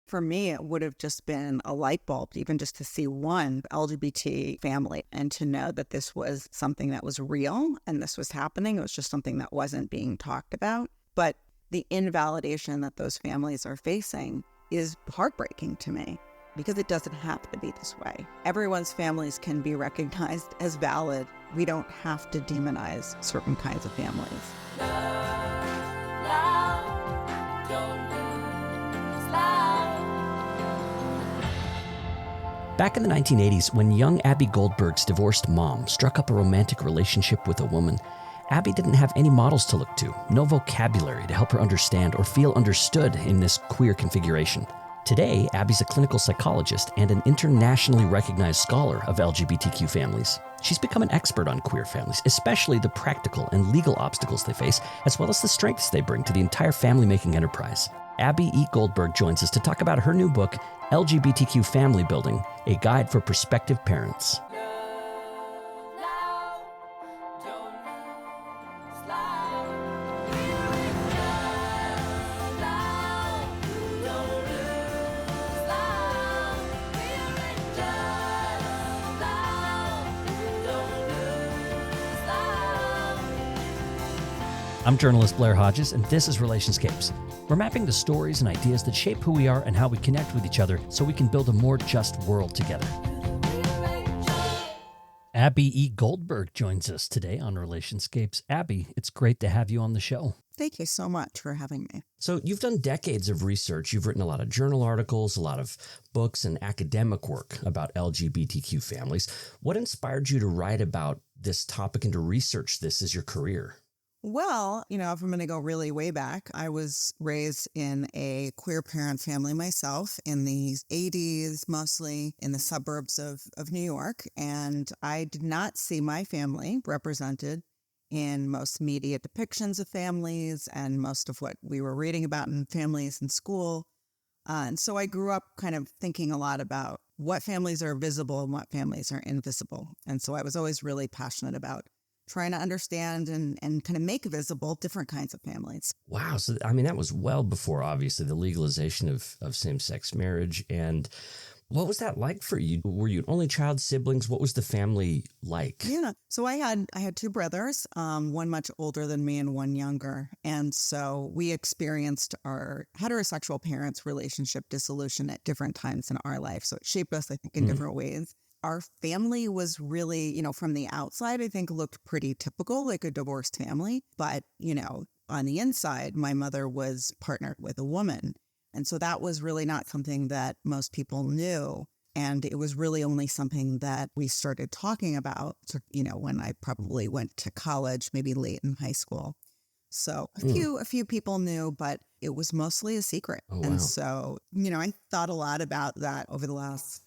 For me, it would have just been a light bulb, even just to see one LGBT family and to know that this was something that was real and this was happening. It was just something that wasn't being talked about. But the invalidation that those families are facing is heartbreaking to me because it doesn't have to be this way. Everyone's families can be recognized as valid. We don't have to demonize certain kinds of families. Back in the 1980s, when young Abbie Goldberg's divorced mom struck up a romantic relationship with a woman, Abbie didn't have any models to look to, no vocabulary to help her understand or feel understood in this queer configuration. Today, Abbie's a clinical psychologist and an internationally recognized scholar of LGBTQ families. She's become an expert on queer families, especially the practical and legal obstacles they face, as well as the strengths they bring to the entire family-making enterprise. Abbie E. Goldberg joins us to talk about her new book, LGBTQ Family Building, a guide for prospective parents. I'm journalist Blair Hodges, and this is Relationscapes. We're mapping the stories and ideas that shape who we are and how we connect with each other so we can build a more just world together. Abbie E. Goldberg joins us today on Relationscapes. Abbie, it's great to have you on the show. Thank you so much for having me. So you've done decades of research. You've written a lot of journal articles, a lot of books and academic work about LGBTQ families. What inspired you to write about this topic and to research this as your career? Well, if I'm going to go really way back, I was raised in a queer parent family myself in the 80s, mostly in the suburbs of New York. And I did not see my family represented in most media depictions of families and most of what we were reading about in families in school. And so I grew up kind of thinking a lot about what families are visible and what families are invisible. And so I was always really passionate about trying to understand and kind of make visible different kinds of families. Wow. So, that was well before, obviously, the legalization of same-sex marriage. And what was that like for you? Were you an only child, siblings? What was the family like? Yeah. So I had two brothers, one much older than me and one younger. And so we experienced our heterosexual parents' relationship dissolution at different times in our life. So it shaped us, I think, in different ways. Our family was really, from the outside, I think looked pretty typical, like a divorced family. But, on the inside, my mother was partnered with a woman. And so that was really not something that most people knew. And it was really only something that we started talking about, when I probably went to college, maybe late in high school. So a few people knew, but it was mostly a secret. Oh, wow. And so, I thought a lot about that over the last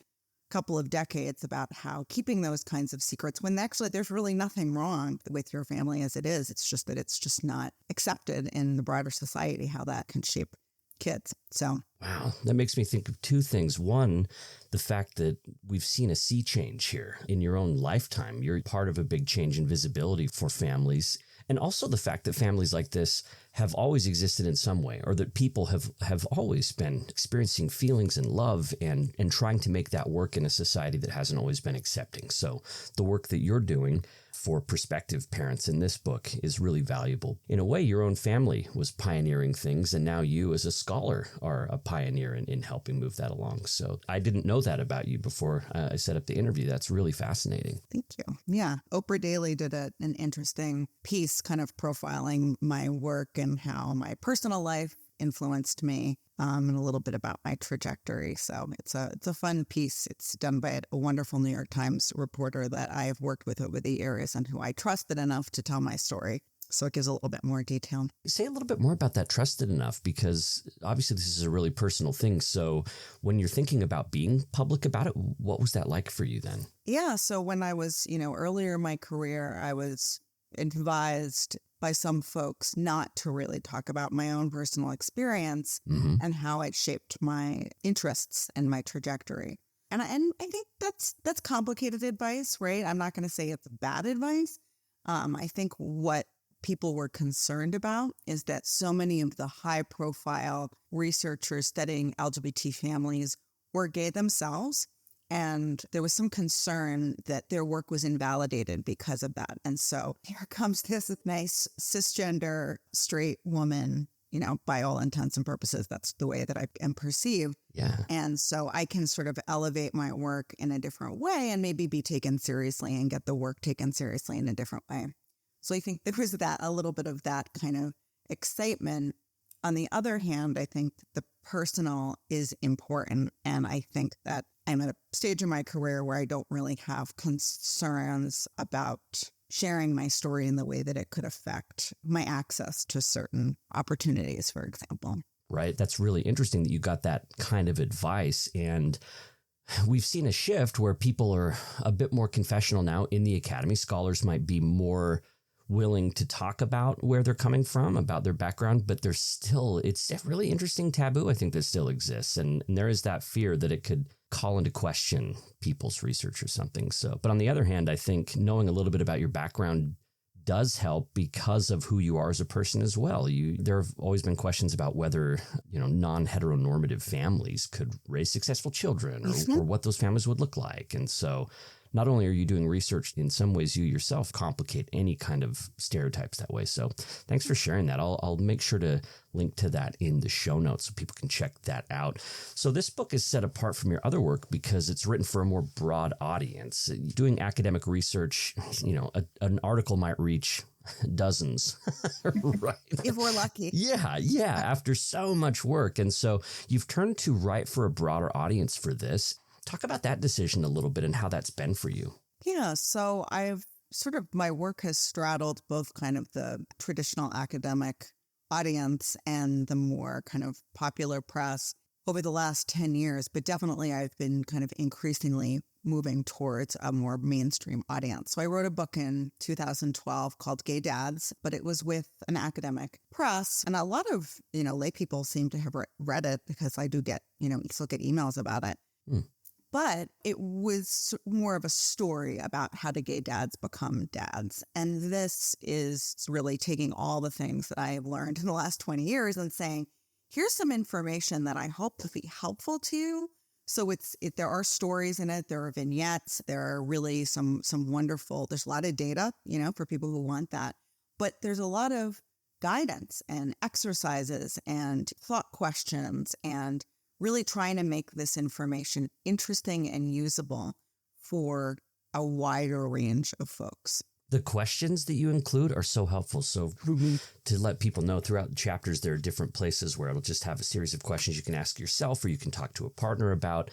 couple of decades about how keeping those kinds of secrets when actually there's really nothing wrong with your family as it is. It's just that it's just not accepted in the broader society, how that can shape kids. So. Wow. That makes me think of two things. One, the fact that we've seen a sea change here in your own lifetime. You're part of a big change in visibility for families. And also the fact that families like this have always existed in some way, or that people have always been experiencing feelings and love and trying to make that work in a society that hasn't always been accepting. So the work that you're doing for prospective parents in this book is really valuable. In a way, your own family was pioneering things, and now you as a scholar are a pioneer in helping move that along. So I didn't know that about you before I set up the interview. That's really fascinating. Thank you. Yeah. Oprah Daly did an interesting piece kind of profiling my work and how my personal life influenced me, and a little bit about my trajectory. So it's a fun piece. It's done by a wonderful New York Times reporter that I have worked with over the years and who I trusted enough to tell my story. So it gives a little bit more detail. Say a little bit more about that trusted enough, because obviously this is a really personal thing. So when you're thinking about being public about it, what was that like for you then? Yeah. So when I was, earlier in my career, I was advised by some folks not to really talk about my own personal experience and how it shaped my interests and my trajectory. And I think that's complicated advice, right? I'm not going to say it's bad advice. I think what people were concerned about is that so many of the high profile researchers studying LGBT families were gay themselves. And there was some concern that their work was invalidated because of that. And so here comes this nice cisgender straight woman, by all intents and purposes, that's the way that I am perceived. Yeah. And so I can sort of elevate my work in a different way and maybe be taken seriously and get the work taken seriously in a different way. So I think there was a little bit of that kind of excitement. On the other hand, I think the personal is important. And I think that I'm at a stage in my career where I don't really have concerns about sharing my story in the way that it could affect my access to certain opportunities, for example. Right. That's really interesting that you got that kind of advice. And we've seen a shift where people are a bit more confessional now in the academy. Scholars might be more willing to talk about where they're coming from, about their background, but it's a really interesting taboo, I think, that still exists. And there is that fear that it could call into question people's research or something. So, but on the other hand, I think knowing a little bit about your background does help because of who you are as a person as well. There have always been questions about whether, non-heteronormative families could raise successful children or what those families would look like. And so not only are you doing research, in some ways you yourself complicate any kind of stereotypes that way. So thanks for sharing that. I'll make sure to link to that in the show notes so people can check that out. So this book is set apart from your other work because it's written for a more broad audience. Doing academic research, an article might reach dozens, right? If we're lucky. Yeah, after so much work. And so you've turned to write for a broader audience for this. Talk about that decision a little bit and how that's been for you. Yeah, so my work has straddled both kind of the traditional academic audience and the more kind of popular press over the last 10 years, but definitely I've been kind of increasingly moving towards a more mainstream audience. So I wrote a book in 2012 called Gay Dads, but it was with an academic press. And a lot of, lay people seem to have read it because I do get, still get emails about it. But it was more of a story about how do gay dads become dads. And this is really taking all the things that I have learned in the last 20 years and saying, here's some information that I hope to be helpful to you. So there are stories in it, there are vignettes, there are really some wonderful, there's a lot of data, for people who want that. But there's a lot of guidance and exercises and thought questions and really trying to make this information interesting and usable for a wider range of folks. The questions that you include are so helpful. So to let people know, throughout the chapters, there are different places where it'll just have a series of questions you can ask yourself, or you can talk to a partner about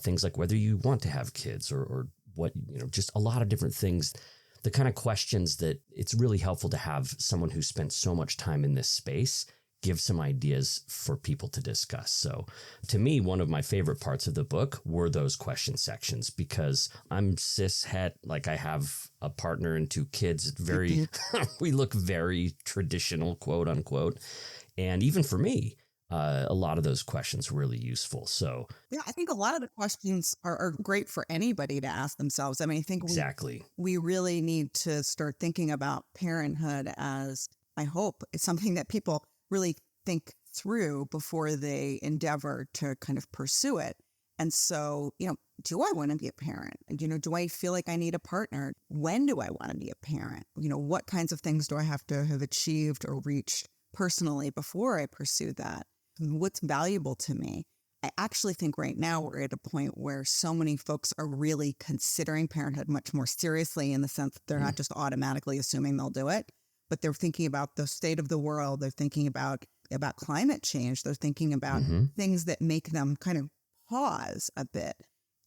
things like whether you want to have kids or what, just a lot of different things. The kind of questions that it's really helpful to have someone who spent so much time in this space give some ideas for people to discuss. So to me, one of my favorite parts of the book were those question sections because I'm cis het, like I have a partner and 2 kids, we look very traditional, quote unquote. And even for me, a lot of those questions were really useful. So yeah, I think a lot of the questions are great for anybody to ask themselves. I mean, I think exactly. We really need to start thinking about parenthood as, I hope, it's something that people really think through before they endeavor to kind of pursue it. And so, do I want to be a parent? Do I feel like I need a partner? When do I want to be a parent? What kinds of things do I have to have achieved or reached personally before I pursue that? What's valuable to me? I actually think right now we're at a point where so many folks are really considering parenthood much more seriously in the sense that they're not just automatically assuming they'll do it, but they're thinking about the state of the world. They're thinking about climate change. They're thinking about things that make them kind of pause a bit.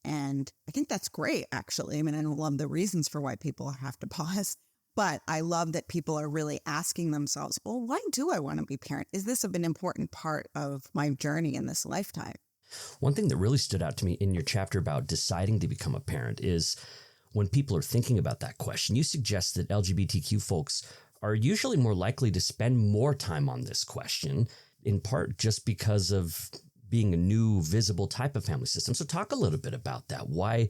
And I think that's great, actually. I mean, I don't love the reasons for why people have to pause, but I love that people are really asking themselves, well, why do I want to be a parent? Is this an important part of my journey in this lifetime? One thing that really stood out to me in your chapter about deciding to become a parent is when people are thinking about that question, you suggest that LGBTQ folks are usually more likely to spend more time on this question, in part just because of being a new visible type of family system. So talk a little bit about that. Why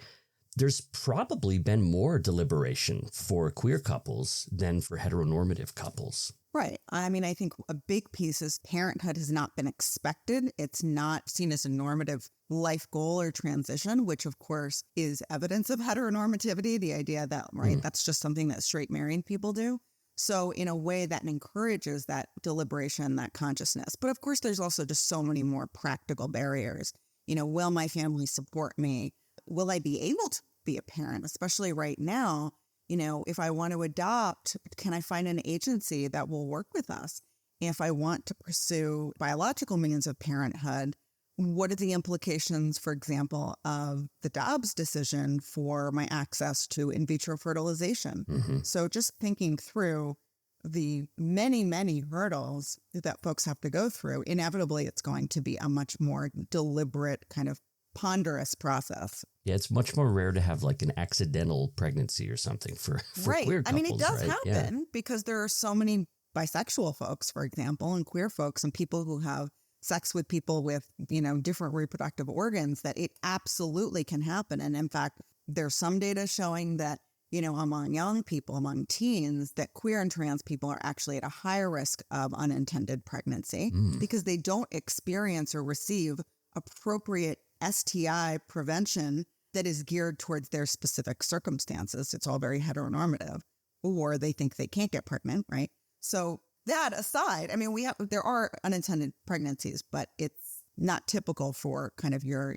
there's probably been more deliberation for queer couples than for heteronormative couples. Right. I mean, I think a big piece is parenthood has not been expected. It's not seen as a normative life goal or transition, which of course is evidence of heteronormativity, the idea that, right, that's just something that straight married people do. So in a way that encourages that deliberation, that consciousness. But of course, there's also just so many more practical barriers. Will my family support me? Will I be able to be a parent, especially right now? If I want to adopt, can I find an agency that will work with us? If I want to pursue biological means of parenthood, what are the implications, for example, of the Dobbs decision for my access to in vitro fertilization? Mm-hmm. So just thinking through the many, many hurdles that folks have to go through, inevitably it's going to be a much more deliberate kind of ponderous process. Yeah, it's much more rare to have like an accidental pregnancy or something for right. queer couples. I mean, it does right? happen because there are so many bisexual folks, for example, and queer folks and people who have sex with people with, different reproductive organs that it absolutely can happen. And in fact, there's some data showing that, among young people, among teens, that queer and trans people are actually at a higher risk of unintended pregnancy because they don't experience or receive appropriate STI prevention that is geared towards their specific circumstances. It's all very heteronormative, or they think they can't get pregnant, right? So that aside, I mean, there are unintended pregnancies, but it's not typical for kind of your,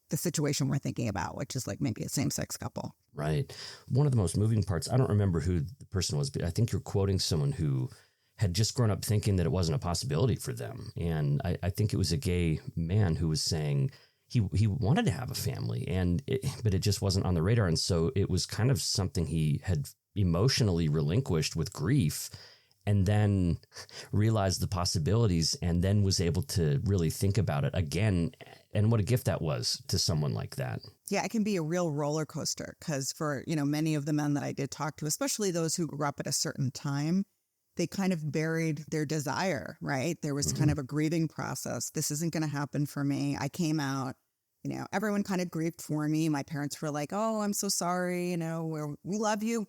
the situation we're thinking about, which is like maybe a same-sex couple. Right. One of the most moving parts, I don't remember who the person was, but I think you're quoting someone who had just grown up thinking that it wasn't a possibility for them. And I think it was a gay man who was saying he wanted to have a family, but it just wasn't on the radar. And so it was kind of something he had emotionally relinquished with grief, and then realized the possibilities, and then was able to really think about it again. And what a gift that was to someone like that. Yeah, it can be a real roller coaster because for, many of the men that I did talk to, especially those who grew up at a certain time, they kind of buried their desire, right? There was kind of a grieving process. This isn't going to happen for me. I came out, everyone kind of grieved for me. My parents were like, oh, I'm so sorry. We love you,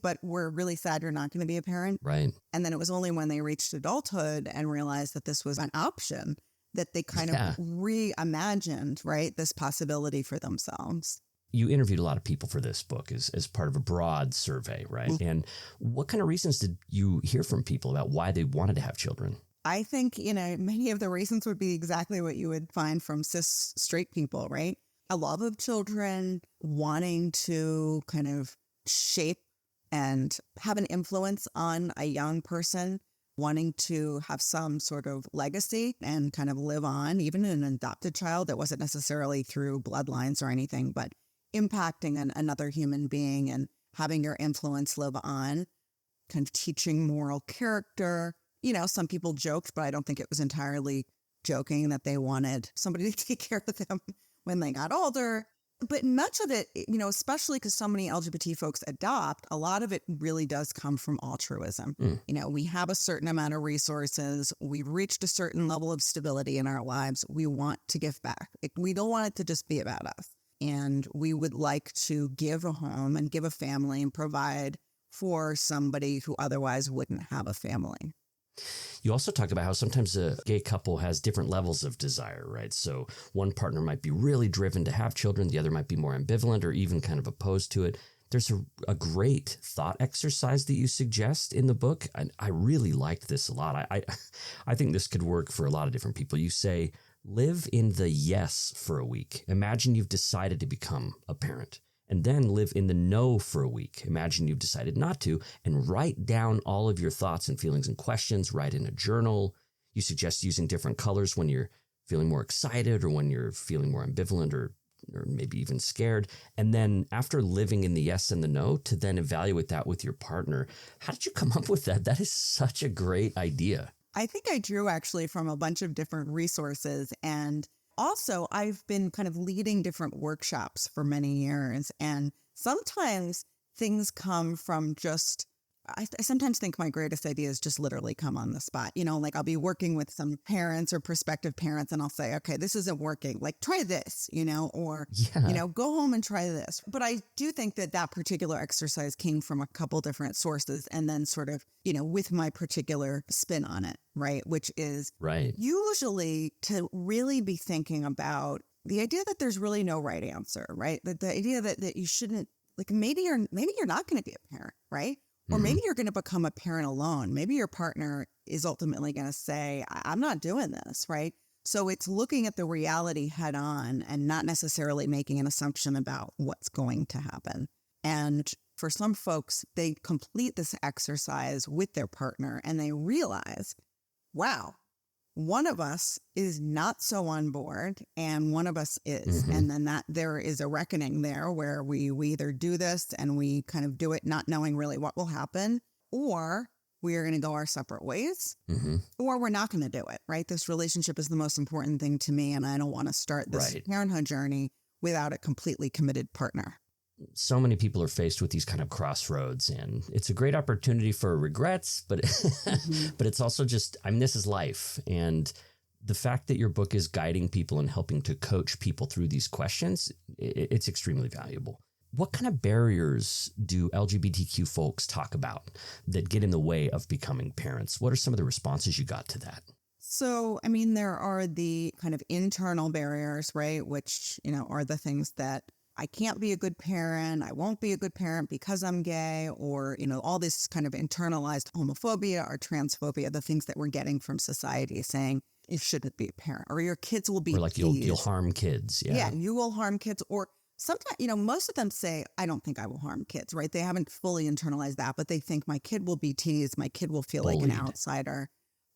but we're really sad you're not going to be a parent. Right. And then it was only when they reached adulthood and realized that this was an option that they kind of reimagined, right, this possibility for themselves. You interviewed a lot of people for this book as part of a broad survey, right? Mm-hmm. And what kind of reasons did you hear from people about why they wanted to have children? I think, many of the reasons would be exactly what you would find from cis straight people, right? A love of children, wanting to kind of shape and have an influence on a young person, wanting to have some sort of legacy and kind of live on, even an adopted child that wasn't necessarily through bloodlines or anything, but impacting another human being and having your influence live on, kind of teaching moral character. Some people joked, but I don't think it was entirely joking that they wanted somebody to take care of them when they got older. But much of it, especially because so many LGBT folks adopt, a lot of it really does come from altruism. We have a certain amount of resources. We've reached a certain level of stability in our lives. We want to give back. We don't want it to just be about us. And we would like to give a home and give a family and provide for somebody who otherwise wouldn't have a family. You also talked about how sometimes a gay couple has different levels of desire, right? So one partner might be really driven to have children. The other might be more ambivalent or even kind of opposed to it. There's a great thought exercise that you suggest in the book. I really liked this a lot. I think this could work for a lot of different people. You say, live in the yes for a week. Imagine you've decided to become a parent. And then live in the no for a week. Imagine you've decided not to, and write down all of your thoughts and feelings and questions. Write in a journal. You suggest using different colors when you're feeling more excited or when you're feeling more ambivalent or maybe even scared. And then after living in the yes and the no, to then evaluate that with your partner. How did you come up with that? That is such a great idea. I think I drew actually from a bunch of different resources, and also, I've been kind of leading different workshops for many years, and sometimes things come from just I sometimes think my greatest ideas just literally come on the spot. Like I'll be working with some parents or prospective parents and I'll say, okay, this isn't working. Like try this, or, Yeah. go home and try this. But I do think that particular exercise came from a couple different sources and then sort of, with my particular spin on it, right? Which is Right. usually to really be thinking about the idea that there's really no right answer, right? That the idea that you shouldn't, like maybe you're not going to be a parent, right? Or maybe you're going to become a parent alone. Maybe your partner is ultimately going to say, I'm not doing this, right? So it's looking at the reality head on and not necessarily making an assumption about what's going to happen. And for some folks, they complete this exercise with their partner and they realize, wow, one of us is not so on board and one of us is. And then that there is a reckoning there where we either do this and we kind of do it not knowing really what will happen, or we are going to go our separate ways, or we're not going to do it, right? This relationship is the most important thing to me and I don't want to start this parenthood journey without a completely committed partner. So many people are faced with these kind of crossroads, and it's a great opportunity for regrets, but but it's also just, this is life. And the fact that your book is guiding people and helping to coach people through these questions, it's extremely valuable. What kind of barriers do LGBTQ folks talk about that get in the way of becoming parents? What are some of the responses you got to that? So, there are the kind of internal barriers, right? Which, are the things that I can't be a good parent. I won't be a good parent because I'm gay, or, all this kind of internalized homophobia or transphobia, the things that we're getting from society saying you shouldn't be a parent or your kids will be or like you'll harm kids. Yeah, you will harm kids. Or sometimes, most of them say, I don't think I will harm kids, right? They haven't fully internalized that, but they think my kid will be teased. My kid will feel bullied. Like an outsider.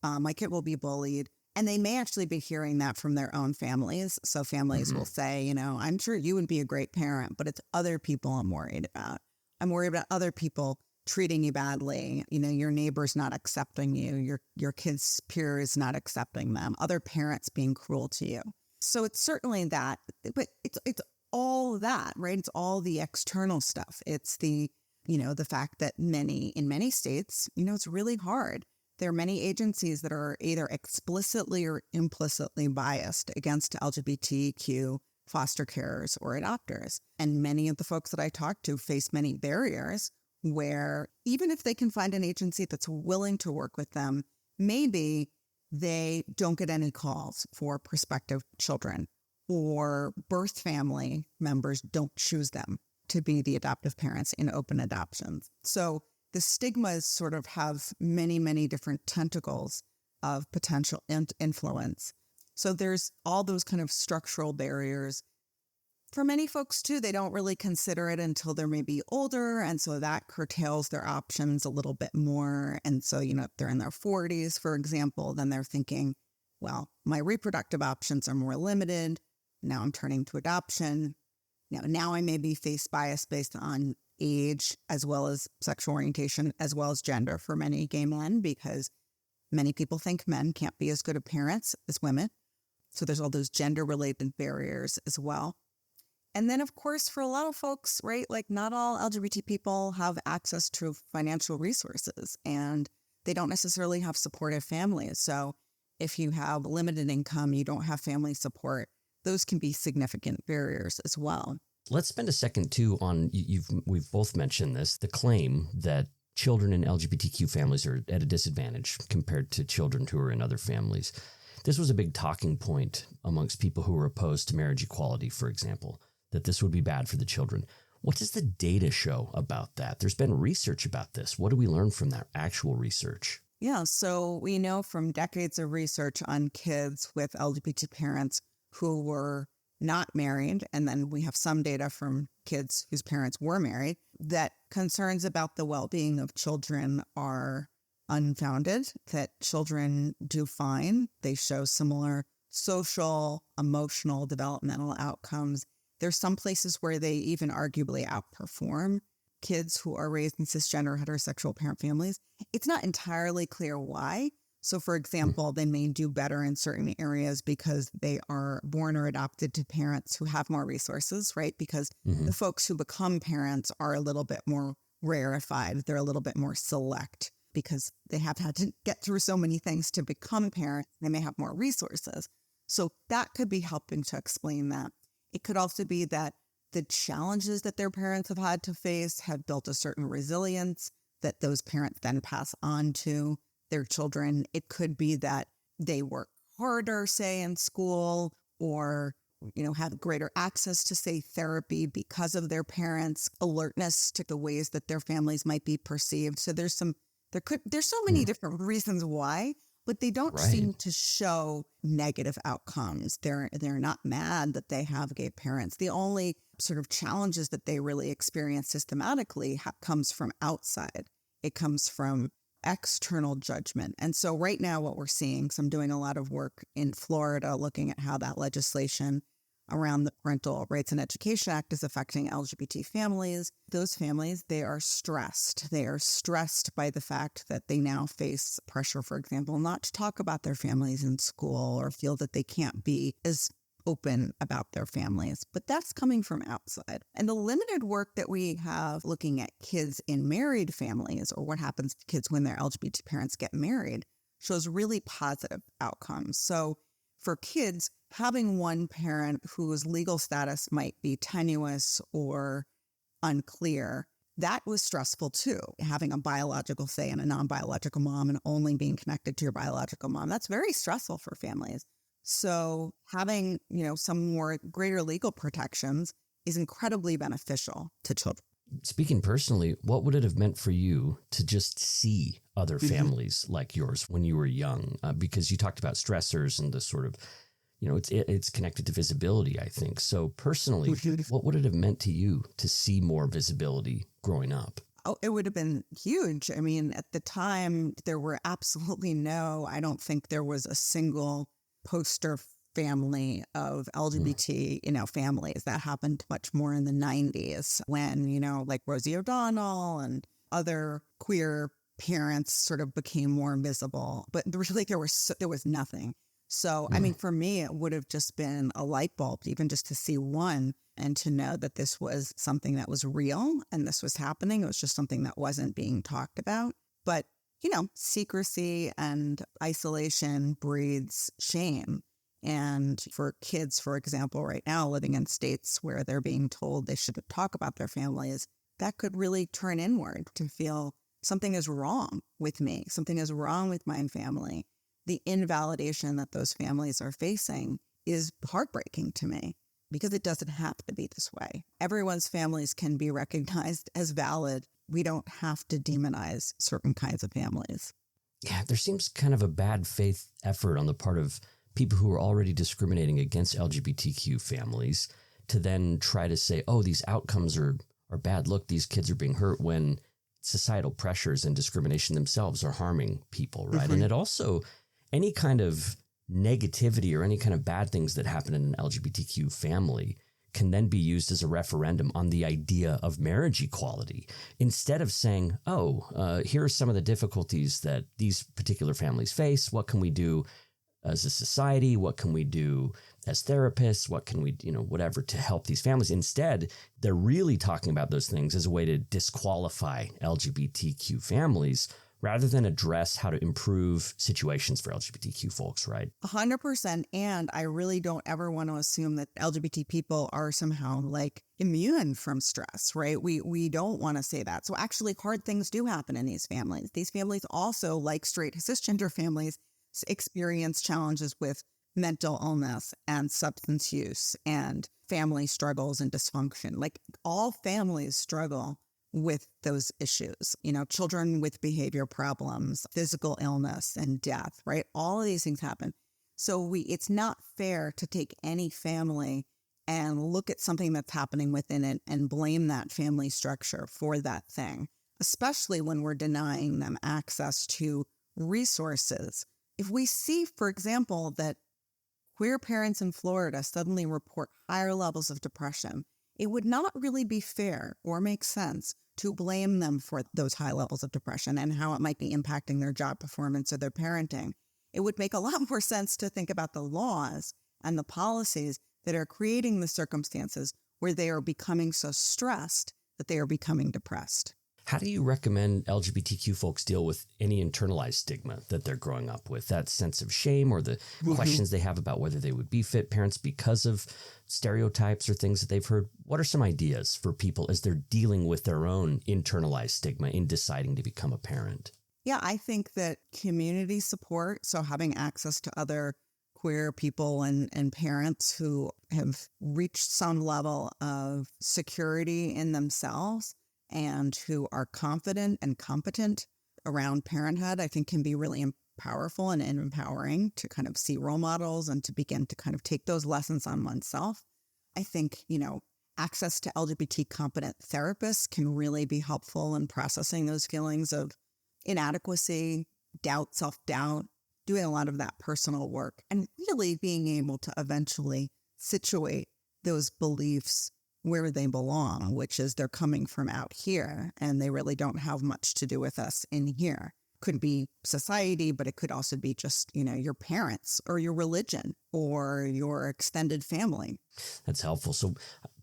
My kid will be bullied. And they may actually be hearing that from their own families. So families will say, I'm sure you would be a great parent, but it's other people I'm worried about. I'm worried about other people treating you badly. Your neighbor's not accepting you. Your kid's peers not accepting them. Other parents being cruel to you. So it's certainly that, but it's all that, right? It's all the external stuff. It's the fact that in many states, it's really hard. There are many agencies that are either explicitly or implicitly biased against LGBTQ foster carers or adopters. And many of the folks that I talk to face many barriers where even if they can find an agency that's willing to work with them, maybe they don't get any calls for prospective children, or birth family members don't choose them to be the adoptive parents in open adoptions. So the stigmas sort of have many, many different tentacles of potential influence. So there's all those kind of structural barriers. For many folks, too, they don't really consider it until they're maybe older. And so that curtails their options a little bit more. And so, if they're in their 40s, for example, then they're thinking, well, my reproductive options are more limited. Now I'm turning to adoption. Now I may be face bias based on age, as well as sexual orientation, as well as gender for many gay men, because many people think men can't be as good of parents as women. So there's all those gender-related barriers as well. And then, of course, for a lot of folks, right, like not all LGBT people have access to financial resources, and they don't necessarily have supportive families. So if you have limited income, you don't have family support, those can be significant barriers as well. Let's spend a second, too, on, we've both mentioned this, the claim that children in LGBTQ families are at a disadvantage compared to children who are in other families. This was a big talking point amongst people who were opposed to marriage equality, for example, that this would be bad for the children. What does the data show about that? There's been research about this. What do we learn from that actual research? Yeah, so we know from decades of research on kids with LGBT parents who were not married, and then we have some data from kids whose parents were married, that concerns about the well-being of children are unfounded, that children do fine. They show similar social, emotional, developmental outcomes. There's some places where they even arguably outperform kids who are raised in cisgender heterosexual parent families. It's not entirely clear why. So, for example, they may do better in certain areas because they are born or adopted to parents who have more resources, right? Because the folks who become parents are a little bit more rarefied. They're a little bit more select because they have had to get through so many things to become parents. They may have more resources. So that could be helping to explain that. It could also be that the challenges that their parents have had to face have built a certain resilience that those parents then pass on to their children. It could be that they work harder, say, in school, or have greater access to, say, therapy because of their parents' alertness to the ways that their families might be perceived. So there's so many different reasons why, but they don't seem to show negative outcomes. They're not mad that they have gay parents. The only sort of challenges that they really experience systematically comes from outside. It comes from external judgment. And so right now what we're seeing, so I'm doing a lot of work in Florida looking at how that legislation around the Parental Rights and Education Act is affecting LGBT families. Those families, they are stressed. They are stressed by the fact that they now face pressure, for example, not to talk about their families in school or feel that they can't be as open about their families. But that's coming from outside. And the limited work that we have looking at kids in married families, or what happens to kids when their LGBT parents get married, shows really positive outcomes. So for kids, having one parent whose legal status might be tenuous or unclear, that was stressful too. Having a biological, say, and a non-biological mom and only being connected to your biological mom, that's very stressful for families. So having, some more greater legal protections is incredibly beneficial to children. Speaking personally, what would it have meant for you to just see other families like yours when you were young? Because you talked about stressors and the sort of, it's connected to visibility, I think. So personally, what would it have meant to you to see more visibility growing up? Oh, it would have been huge. I mean, at the time, there were absolutely I don't think there was a single poster family of LGBT, families. That happened much more in the 90s when, like Rosie O'Donnell and other queer parents sort of became more visible. But really, there was nothing. So, I mean, for me, it would have just been a light bulb, even just to see one and to know that this was something that was real and this was happening. It was just something that wasn't being talked about. But secrecy and isolation breeds shame. And for kids, for example, right now living in states where they're being told they shouldn't talk about their families, that could really turn inward to feel something is wrong with me, something is wrong with my family. The invalidation that those families are facing is heartbreaking to me because it doesn't have to be this way. Everyone's families can be recognized as valid. We don't have to demonize certain kinds of families. Yeah, there seems kind of a bad faith effort on the part of people who are already discriminating against LGBTQ families to then try to say, oh, these outcomes are bad. Look, these kids are being hurt, when societal pressures and discrimination themselves are harming people, right? And it also, any kind of negativity or any kind of bad things that happen in an LGBTQ family can then be used as a referendum on the idea of marriage equality, instead of saying, here are some of the difficulties that these particular families face. What can we do as a society? What can we do as therapists? What can we, whatever, to help these families? Instead, they're really talking about those things as a way to disqualify LGBTQ families, rather than address how to improve situations for LGBTQ folks, right? 100%. And I really don't ever want to assume that LGBT people are somehow like immune from stress, right? We don't want to say that. So actually hard things do happen in these families. These families also, like straight cisgender families, experience challenges with mental illness and substance use and family struggles and dysfunction. Like all families struggle with those issues, children with behavior problems, physical illness and death, right? All of these things happen. So it's not fair to take any family and look at something that's happening within it and blame that family structure for that thing, especially when we're denying them access to resources. If we see, for example, that queer parents in Florida suddenly report higher levels of depression, it would not really be fair or make sense to blame them for those high levels of depression and how it might be impacting their job performance or their parenting. It would make a lot more sense to think about the laws and the policies that are creating the circumstances where they are becoming so stressed that they are becoming depressed. How do you recommend LGBTQ folks deal with any internalized stigma that they're growing up with? That sense of shame or the questions they have about whether they would be fit parents because of stereotypes or things that they've heard? What are some ideas for people as they're dealing with their own internalized stigma in deciding to become a parent? Yeah, I think that community support, so having access to other queer people and parents who have reached some level of security in themselves and who are confident and competent around parenthood, I think can be really powerful and empowering to kind of see role models and to begin to kind of take those lessons on oneself. I think, access to LGBT competent therapists can really be helpful in processing those feelings of inadequacy, doubt, self-doubt, doing a lot of that personal work and really being able to eventually situate those beliefs where they belong, which is they're coming from out here and they really don't have much to do with us in here. Could be society, but it could also be just, your parents or your religion or your extended family. That's helpful. So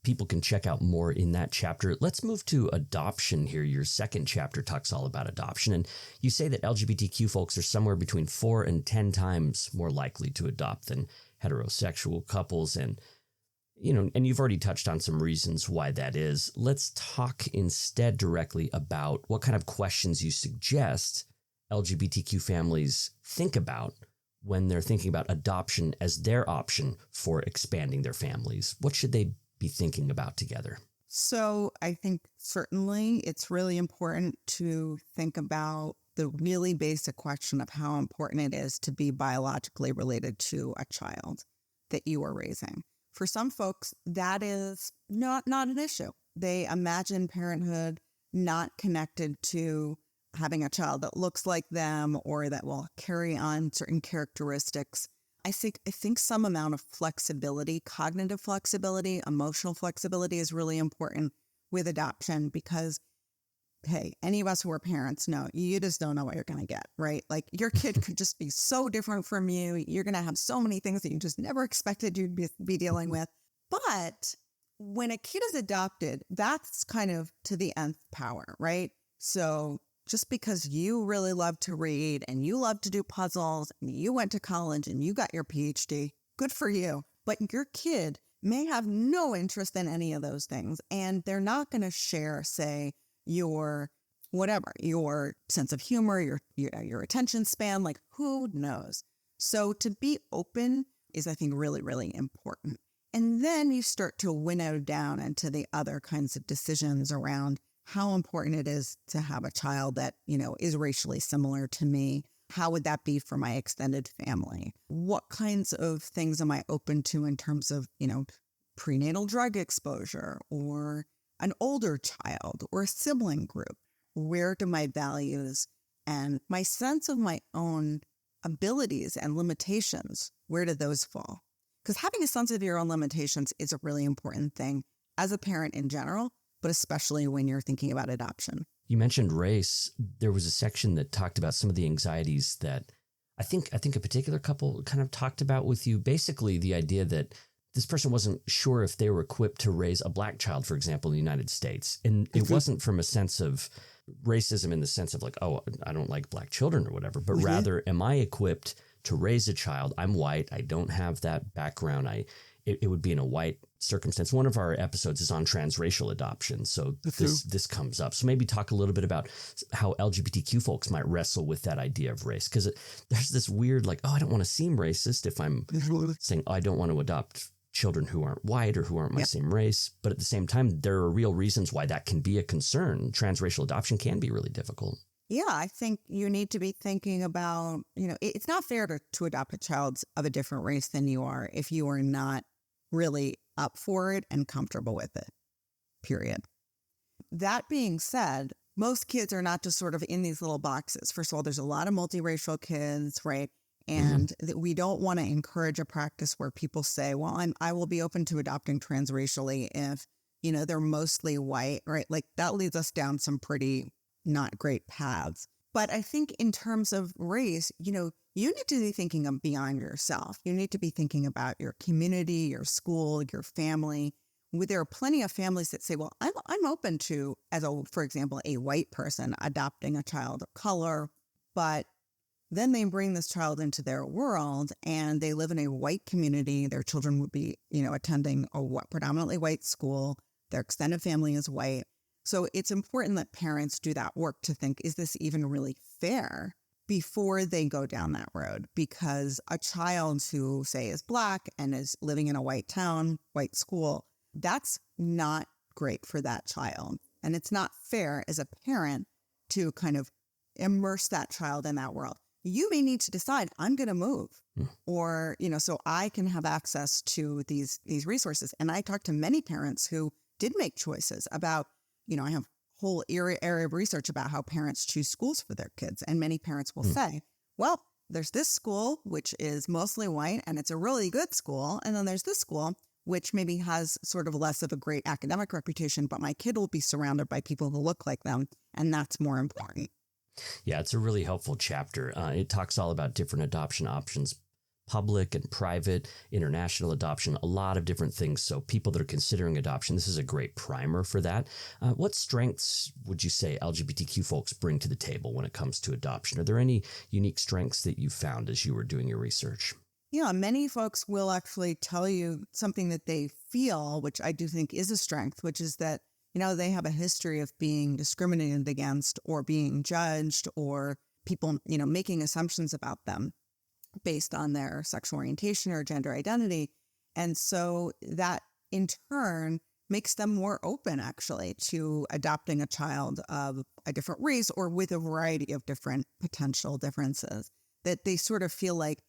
people can check out more in that chapter. Let's move to adoption here. Your second chapter talks all about adoption. And you say that LGBTQ folks are somewhere between 4 and 10 times more likely to adopt than heterosexual couples. And you've already touched on some reasons why that is. Let's talk instead directly about what kind of questions you suggest LGBTQ families think about when they're thinking about adoption as their option for expanding their families. What should they be thinking about together? So I think certainly it's really important to think about the really basic question of how important it is to be biologically related to a child that you are raising. For some folks, that is not an issue. They imagine parenthood not connected to having a child that looks like them or that will carry on certain characteristics. I think some amount of flexibility, cognitive flexibility, emotional flexibility is really important with adoption because, hey, any of us who are parents know you just don't know what you're going to get, right? Like your kid could just be so different from you. You're going to have so many things that you just never expected you'd be dealing with. But when a kid is adopted, that's kind of to the nth power, right? So just because you really love to read and you love to do puzzles and you went to college and you got your PhD, good for you. But your kid may have no interest in any of those things. And they're not going to share, say, your sense of humor, your attention span, like who knows? So to be open is, I think, really, really important. And then you start to winnow down into the other kinds of decisions around how important it is to have a child that, is racially similar to me. How would that be for my extended family? What kinds of things am I open to in terms of, prenatal drug exposure or an older child or a sibling group? Where do my values and my sense of my own abilities and limitations, where do those fall? Because having a sense of your own limitations is a really important thing as a parent in general, but especially when you're thinking about adoption. You mentioned race. There was a section that talked about some of the anxieties that I think a particular couple kind of talked about with you. Basically, the idea that this person wasn't sure if they were equipped to raise a black child, for example, in the United States. And it wasn't from a sense of racism in the sense of like, oh, I don't like black children or whatever, but rather, am I equipped to raise a child? I'm white. I don't have that background. It would be in a white circumstance. One of our episodes is on transracial adoption. So this comes up. So maybe talk a little bit about how LGBTQ folks might wrestle with that idea of race. Because there's this weird like, oh, I don't want to seem racist if I'm saying, oh, I don't want to adopt children who aren't white or who aren't my same race. But at the same time, there are real reasons why that can be a concern. Transracial adoption can be really difficult. Yeah, I think you need to be thinking about, it's not fair to adopt a child of a different race than you are if you are not really up for it and comfortable with it, period. That being said, most kids are not just sort of in these little boxes. First of all, there's a lot of multiracial kids, right? And we don't want to encourage a practice where people say, well, I will be open to adopting transracially if, they're mostly white, right? Like that leads us down some pretty not great paths. But I think in terms of race, you need to be thinking of beyond yourself. You need to be thinking about your community, your school, your family. there are plenty of families that say, well, I'm open to, for example, a white person adopting a child of color, but then they bring this child into their world and they live in a white community. Their children would be, attending a predominantly white school. Their extended family is white. So it's important that parents do that work to think, is this even really fair, before they go down that road? Because a child who, say, is Black and is living in a white town, white school, that's not great for that child. And it's not fair as a parent to kind of immerse that child in that world. You may need to decide, I'm going to move, or, so I can have access to these resources. And I talked to many parents who did make choices about, I have a whole area of research about how parents choose schools for their kids. And many parents will say, well, there's this school, which is mostly white, and it's a really good school. And then there's this school, which maybe has sort of less of a great academic reputation, but my kid will be surrounded by people who look like them. And that's more important. Yeah, it's a really helpful chapter. It talks all about different adoption options, public and private, international adoption, a lot of different things. So people that are considering adoption, this is a great primer for that. What strengths would you say LGBTQ folks bring to the table when it comes to adoption? Are there any unique strengths that you found as you were doing your research? Yeah, many folks will actually tell you something that they feel, which I do think is a strength, which is that they have a history of being discriminated against or being judged, or people, making assumptions about them based on their sexual orientation or gender identity. And so that in turn makes them more open actually to adopting a child of a different race or with a variety of different potential differences, that they sort of feel like,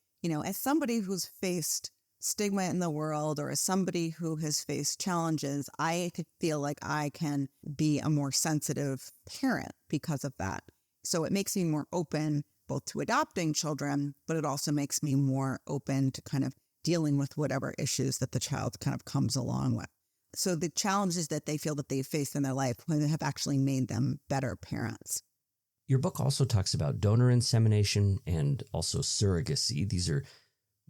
as somebody who's faced stigma in the world, or as somebody who has faced challenges, I feel like I can be a more sensitive parent because of that. So it makes me more open both to adopting children, but it also makes me more open to kind of dealing with whatever issues that the child kind of comes along with. So the challenges that they feel that they've faced in their life have actually made them better parents. Your book also talks about donor insemination and also surrogacy. These are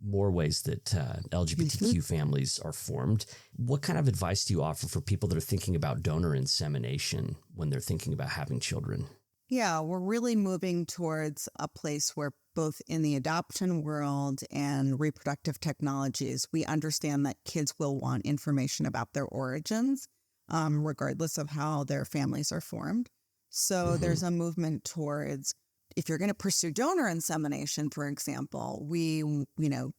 more ways that LGBTQ families are formed. What kind of advice do you offer for people that are thinking about donor insemination when they're thinking about having children? Yeah, we're really moving towards a place where both in the adoption world and reproductive technologies, we understand that kids will want information about their origins, regardless of how their families are formed. So there's a movement towards, if you're going to pursue donor insemination, for example,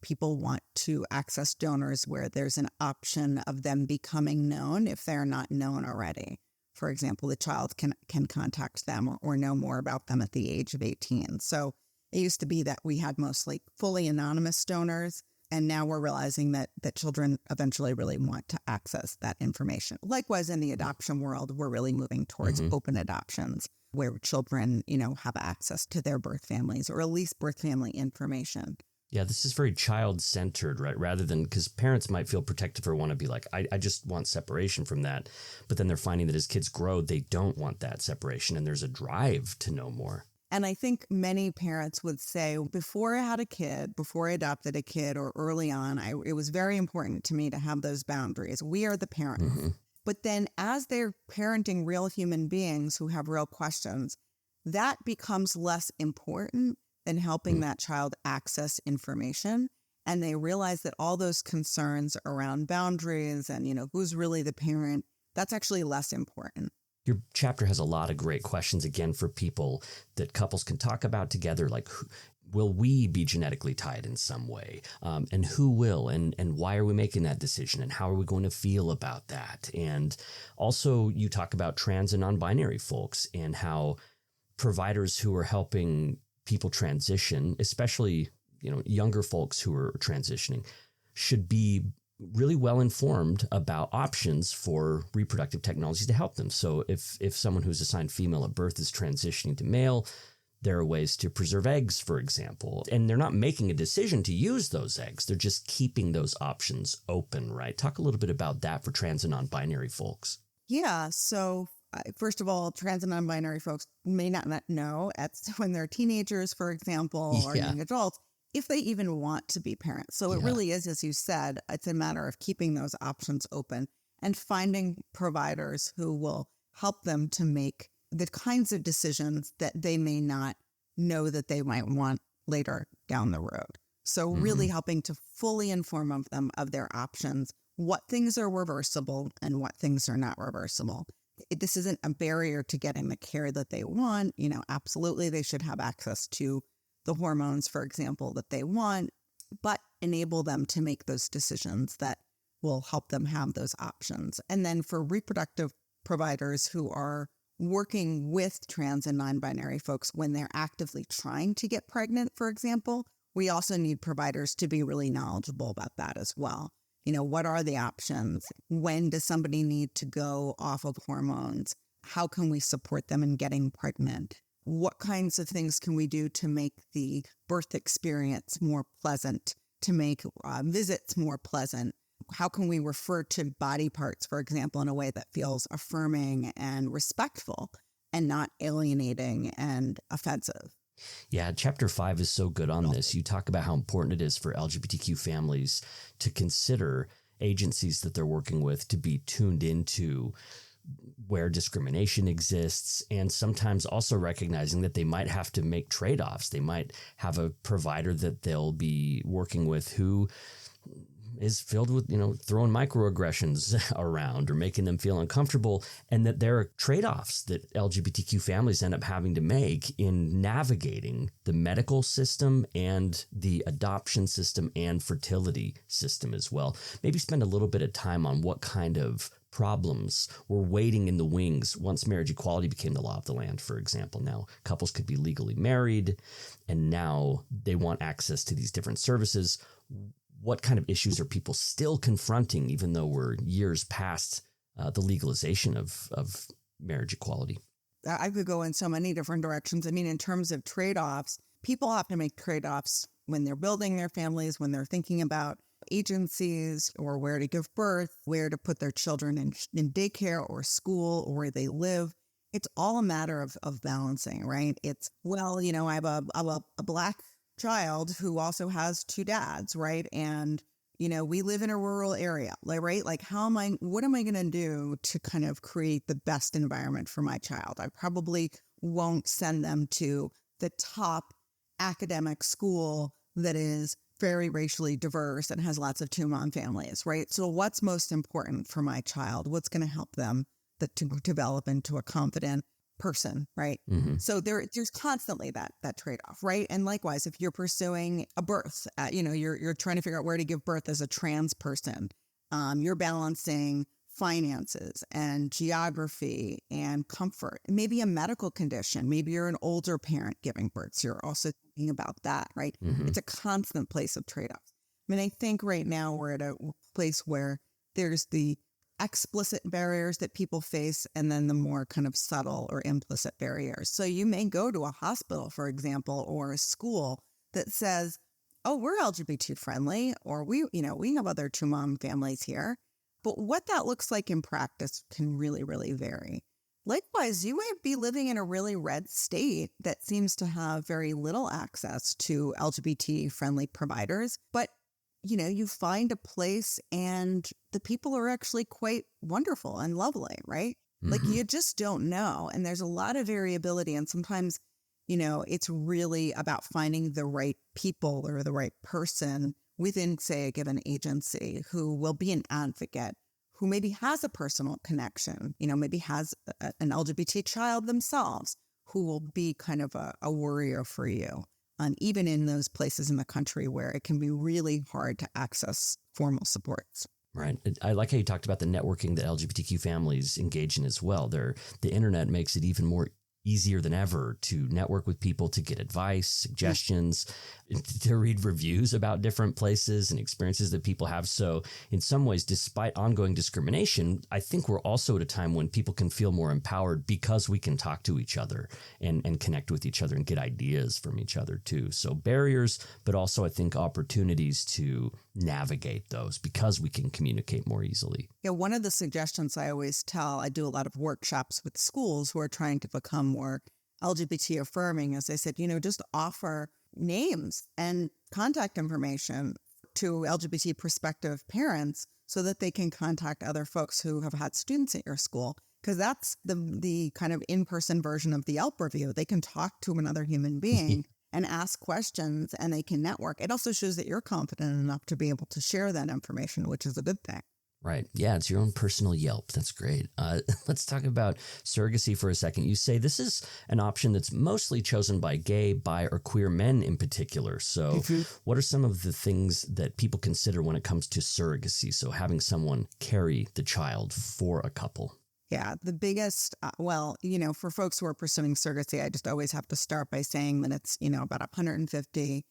people want to access donors where there's an option of them becoming known if they're not known already. For example, the child can contact them or know more about them at the age of 18. So it used to be that we had mostly fully anonymous donors, and now we're realizing that children eventually really want to access that information. Likewise, in the adoption world, we're really moving towards open adoptions, where children, have access to their birth families, or at least birth family information. Yeah, this is very child-centered, right? Rather than, because parents might feel protective or want to be like, I just want separation from that. But then they're finding that as kids grow, they don't want that separation. And there's a drive to know more. And I think many parents would say, before I had a kid, before I adopted a kid, or early on, it was very important to me to have those boundaries. We are the parents. But then as they're parenting real human beings who have real questions, that becomes less important than helping that child access information. And they realize that all those concerns around boundaries and, who's really the parent, that's actually less important. Your chapter has a lot of great questions, again, for people that couples can talk about together, like, will we be genetically tied in some way? And who will? And why are we making that decision? And how are we going to feel about that? And also, you talk about trans and non-binary folks and how providers who are helping people transition, especially, younger folks who are transitioning, should be really well informed about options for reproductive technologies to help them. So if someone who's assigned female at birth is transitioning to male, there are ways to preserve eggs, for example, and they're not making a decision to use those eggs. They're just keeping those options open, right? Talk a little bit about that for trans and non-binary folks. Yeah. So first of all, trans and non-binary folks may not know when they're teenagers, for example, or young adults, if they even want to be parents. So it really is, as you said, it's a matter of keeping those options open. and finding providers who will help them to make the kinds of decisions that they may not know that they might want later down the road. So really helping to fully inform of them of their options, what things are reversible and what things are not reversible. This isn't a barrier to getting the care that they want. Absolutely, they should have access to the hormones, for example, that they want, but enable them to make those decisions that will help them have those options. And then for reproductive providers who are working with trans and non-binary folks when they're actively trying to get pregnant, for example, we also need providers to be really knowledgeable about that as well. What are the options? When does somebody need to go off of hormones? How can we support them in getting pregnant? What kinds of things can we do to make the birth experience more pleasant, to make visits more pleasant? How can we refer to body parts, for example, in a way that feels affirming and respectful and not alienating and offensive? Yeah, chapter 5 is so good on this. You talk about how important it is for LGBTQ families to consider agencies that they're working with to be tuned into where discrimination exists, and sometimes also recognizing that they might have to make trade-offs. They might have a provider that they'll be working with who is filled with, throwing microaggressions around or making them feel uncomfortable, and that there are trade-offs that LGBTQ families end up having to make in navigating the medical system and the adoption system and fertility system as well. Maybe spend a little bit of time on what kind of problems were waiting in the wings once marriage equality became the law of the land, for example. Now, couples could be legally married, and now they want access to these different services. What kind of issues are people still confronting, even though we're years past the legalization of marriage equality? I could go in so many different directions. I mean, in terms of trade-offs, people have to make trade-offs when they're building their families, when they're thinking about agencies or where to give birth, where to put their children in daycare or school or where they live. It's all a matter of balancing, right? It's, I have a Black child who also has two dads, right? And, we live in a rural area, right? Like, what am I going to do to kind of create the best environment for my child? I probably won't send them to the top academic school that is very racially diverse and has lots of two-mom families, right? So what's most important for my child? What's going to help them to develop into a confident person, right? Mm-hmm. So there's constantly that trade-off, right? And likewise, if you're pursuing a birth, you're trying to figure out where to give birth as a trans person, you're balancing finances and geography and comfort, maybe a medical condition. Maybe you're an older parent giving birth, so you're also thinking about that, right? Mm-hmm. It's a constant place of trade-offs. I mean, I think right now we're at a place where there's the explicit barriers that people face and then the more kind of subtle or implicit barriers. So you may go to a hospital, for example, or a school that says, oh, we're LGBT friendly, or we have other two-mom families here. But what that looks like in practice can really, really vary. Likewise, you might be living in a really red state that seems to have very little access to LGBT-friendly providers, but you find a place and the people are actually quite wonderful and lovely, right? Mm-hmm. Like, you just don't know. And there's a lot of variability. And sometimes, it's really about finding the right people or the right person within, say, a given agency who will be an advocate, who maybe has a personal connection, maybe has an LGBT child themselves, who will be kind of a warrior for you. Even in those places in the country where it can be really hard to access formal supports. Right. I like how you talked about the networking that LGBTQ families engage in as well. The internet makes it even more easier than ever to network with people, to get advice, suggestions, to read reviews about different places and experiences that people have. So in some ways, despite ongoing discrimination, I think we're also at a time when people can feel more empowered because we can talk to each other and connect with each other and get ideas from each other too. So barriers, but also I think opportunities to navigate those because we can communicate more easily. Yeah, one of the suggestions I always tell, I do a lot of workshops with schools who are trying to become more LGBT affirming, as I said, just offer names and contact information to LGBT prospective parents so that they can contact other folks who have had students at your school. Because that's the kind of in-person version of the Yelp review. They can talk to another human being and ask questions, and they can network. It also shows that you're confident enough to be able to share that information, which is a good thing. Right. Yeah, it's your own personal Yelp. That's great. Let's talk about surrogacy for a second. You say this is an option that's mostly chosen by gay, bi, or queer men in particular. So what are some of the things that people consider when it comes to surrogacy? So having someone carry the child for a couple. Yeah, the biggest, for folks who are pursuing surrogacy, I just always have to start by saying that it's, about $150,000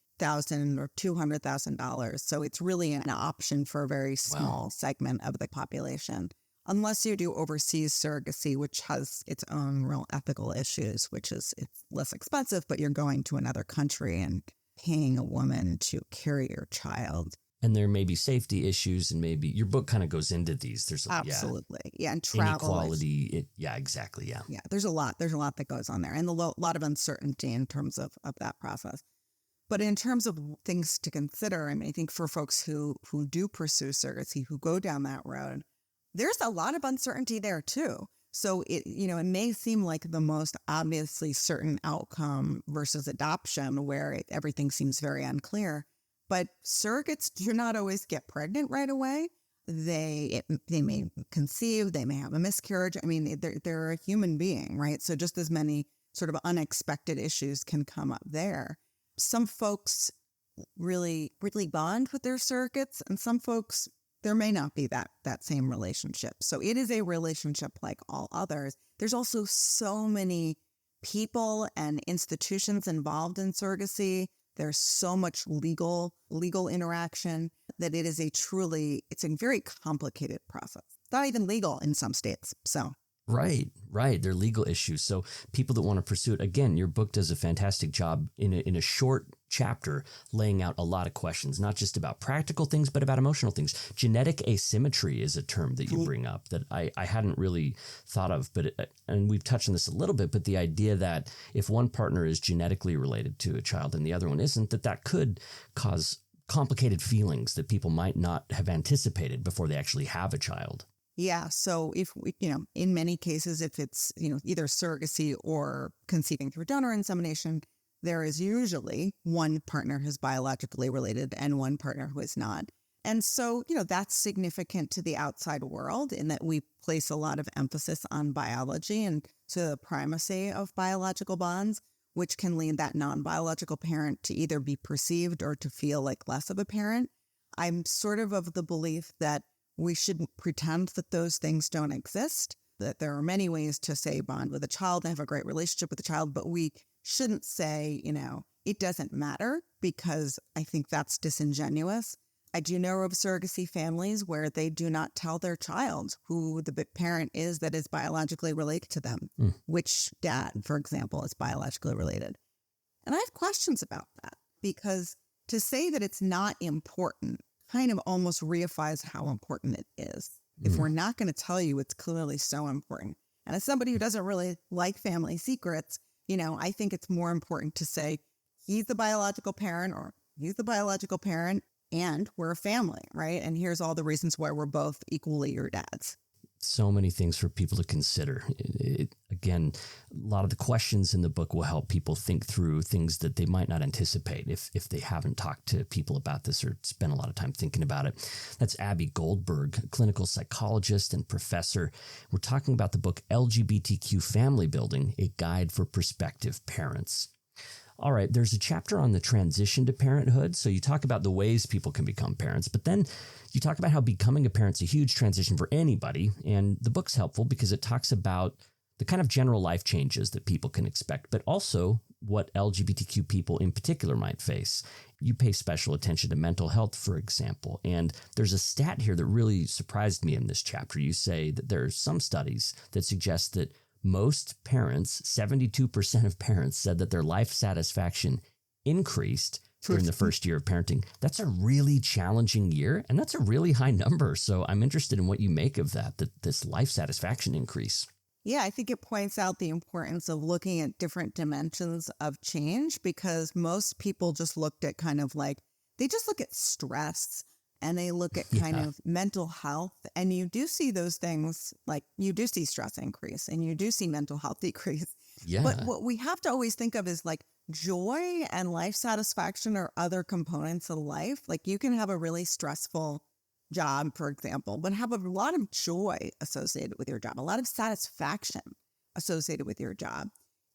or $200,000. So it's really an option for a very small segment of the population, unless you do overseas surrogacy, which has its own real ethical issues, which is it's less expensive, but you're going to another country and paying a woman to carry your child. And there may be safety issues, and maybe your book kind of goes into these. There's absolutely, and travel, inequality. Exactly, yeah. There's a lot that goes on there, and a lot of uncertainty in terms of that process. But in terms of things to consider, I think for folks who do pursue surrogacy, who go down that road, there's a lot of uncertainty there too. So it may seem like the most obviously certain outcome versus adoption, where everything seems very unclear. But surrogates do not always get pregnant right away. They may conceive, they may have a miscarriage. They're a human being, right? So just as many sort of unexpected issues can come up there. Some folks really, really bond with their surrogates, and some folks, there may not be that same relationship. So it is a relationship like all others. There's also so many people and institutions involved in surrogacy. There's so much legal interaction that it's a very complicated process. It's not even legal in some states. So. Right. They're legal issues. So people that want to pursue it, again, your book does a fantastic job in a short chapter laying out a lot of questions, not just about practical things, but about emotional things. Genetic asymmetry is a term that you bring up that I hadn't really thought of, and we've touched on this a little bit, but the idea that if one partner is genetically related to a child and the other one isn't, that could cause complicated feelings that people might not have anticipated before they actually have a child. Yeah. So if, in many cases, if it's, either surrogacy or conceiving through donor insemination, there is usually one partner who's biologically related and one partner who is not. And so, that's significant to the outside world in that we place a lot of emphasis on biology and to the primacy of biological bonds, which can lead that non-biological parent to either be perceived or to feel like less of a parent. I'm sort of the belief that we shouldn't pretend that those things don't exist, that there are many ways to say bond with a child and have a great relationship with the child, but we shouldn't say, it doesn't matter, because I think that's disingenuous. I do know of surrogacy families where they do not tell their child who the parent is that is biologically related to them, which dad, for example, is biologically related. And I have questions about that, because to say that it's not important kind of almost reifies how important it is. If we're not going to tell you, it's clearly so important. And as somebody who doesn't really like family secrets, I think it's more important to say he's the biological parent or he's the biological parent and we're a family, right? And here's all the reasons why we're both equally your dads. So many things for people to consider. Again, a lot of the questions in the book will help people think through things that they might not anticipate if they haven't talked to people about this or spent a lot of time thinking about it. That's Abbie Goldberg, clinical psychologist and professor. We're talking about the book LGBTQ Family Building, a guide for prospective parents. All right, there's a chapter on the transition to parenthood. So you talk about the ways people can become parents, but then you talk about how becoming a parent's a huge transition for anybody. And the book's helpful because it talks about the kind of general life changes that people can expect, but also what LGBTQ people in particular might face. You pay special attention to mental health, for example. And there's a stat here that really surprised me in this chapter. You say that there are some studies that suggest that most parents, 72% of parents, said that their life satisfaction increased during the first year of parenting. That's a really challenging year, and that's a really high number. So I'm interested in what you make of that this life satisfaction increase. Yeah, I think it points out the importance of looking at different dimensions of change, because most people just looked at kind of like they just look at stress and they look at kind Yeah. of mental health. And you do see those things, like you do see stress increase and you do see mental health decrease. But Yeah. what we have to always think of is like joy and life satisfaction are other components of life. Like you can have a really stressful job, for example, but have a lot of joy associated with your job, a lot of satisfaction associated with your job.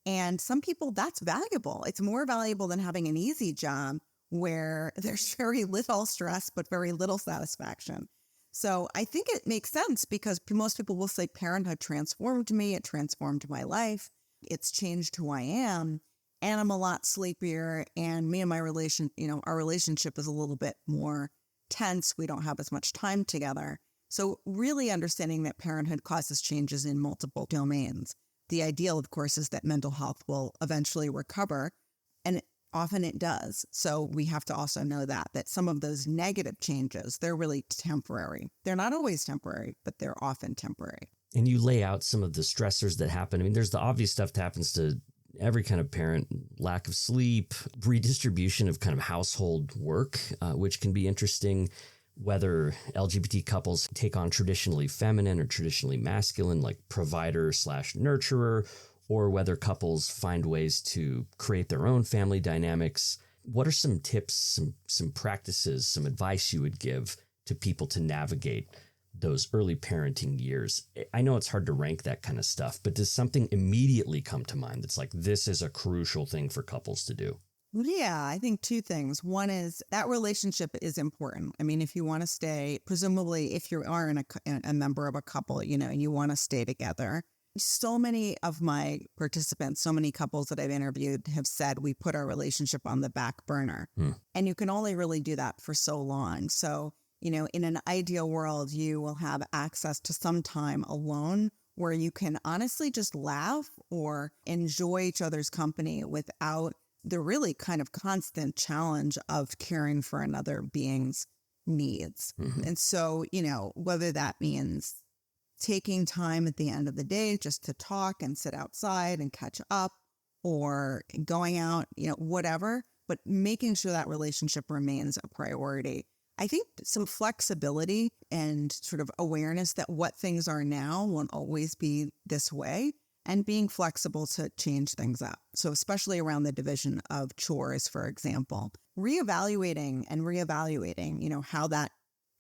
And some people, that's valuable. It's more valuable than having an easy job where there's very little stress, but very little satisfaction. So I think it makes sense because most people will say parenthood transformed me. It transformed my life. It's changed who I am. And I'm a lot sleepier. And me and my our relationship is a little bit more tense. We don't have as much time together. So really understanding that parenthood causes changes in multiple domains. The ideal, of course, is that mental health will eventually recover, and often it does. So we have to also know that some of those negative changes, they're really temporary. They're not always temporary, but they're often temporary. And you lay out some of the stressors that happen. I mean, there's the obvious stuff that happens to every kind of parent: lack of sleep, redistribution of kind of household work, which can be interesting. Whether LGBT couples take on traditionally feminine or traditionally masculine, like provider/nurturer, or whether couples find ways to create their own family dynamics. What are some tips, some practices, some advice you would give to people to navigate those early parenting years? I know it's hard to rank that kind of stuff, but does something immediately come to mind that's like, this is a crucial thing for couples to do? Yeah, I think two things. One is that relationship is important. I mean, if you want to stay, presumably if you are a member of a couple, you want to stay together. So many of my participants, so many couples that I've interviewed have said we put our relationship on the back burner. And you can only really do that for so long. So, in an ideal world, you will have access to some time alone where you can honestly just laugh or enjoy each other's company without the really kind of constant challenge of caring for another being's needs. Mm-hmm. And so, whether that means taking time at the end of the day just to talk and sit outside and catch up, or going out, whatever, but making sure that relationship remains a priority. I think some flexibility and sort of awareness that what things are now won't always be this way, and being flexible to change things up. So especially around the division of chores, for example, reevaluating, how that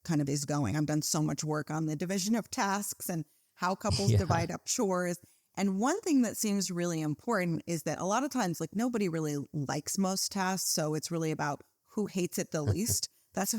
kind of is going. I've done so much work on the division of tasks and how couples divide up chores. And one thing that seems really important is that a lot of times, like, nobody really likes most tasks. So it's really about who hates it the least. That's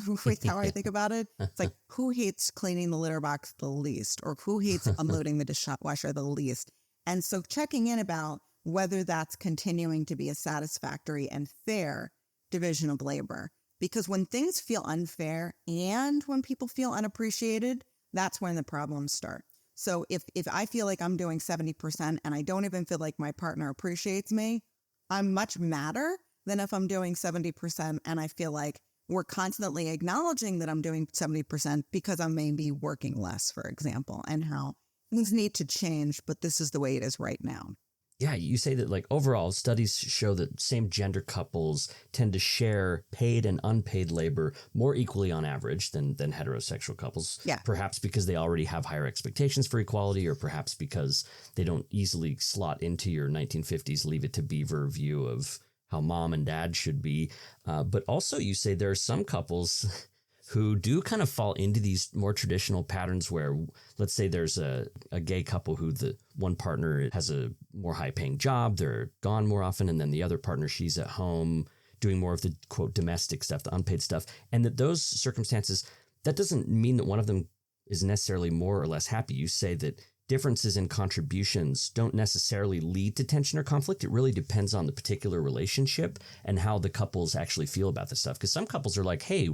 how I think about it. It's like, who hates cleaning the litter box the least, or who hates unloading the dishwasher the least? And so checking in about whether that's continuing to be a satisfactory and fair division of labor. Because when things feel unfair and when people feel unappreciated, that's when the problems start. So if I feel like I'm doing 70% and I don't even feel like my partner appreciates me, I'm much madder than if I'm doing 70% and I feel like we're constantly acknowledging that I'm doing 70% because I'm maybe working less, for example, and how things need to change, but this is the way it is right now. Yeah, you say that, like, overall studies show that same gender couples tend to share paid and unpaid labor more equally on average than heterosexual couples. Yeah. Perhaps because they already have higher expectations for equality, or perhaps because they don't easily slot into your 1950s Leave It to Beaver view of how mom and dad should be. But also you say there are some couples who do kind of fall into these more traditional patterns where, let's say there's a gay couple who the one partner has a more high paying job, they're gone more often, and then the other partner, she's at home doing more of the quote domestic stuff, the unpaid stuff. And that those circumstances, that doesn't mean that one of them is necessarily more or less happy. You say that differences in contributions don't necessarily lead to tension or conflict. It really depends on the particular relationship and how the couples actually feel about this stuff. Because some couples are like, hey,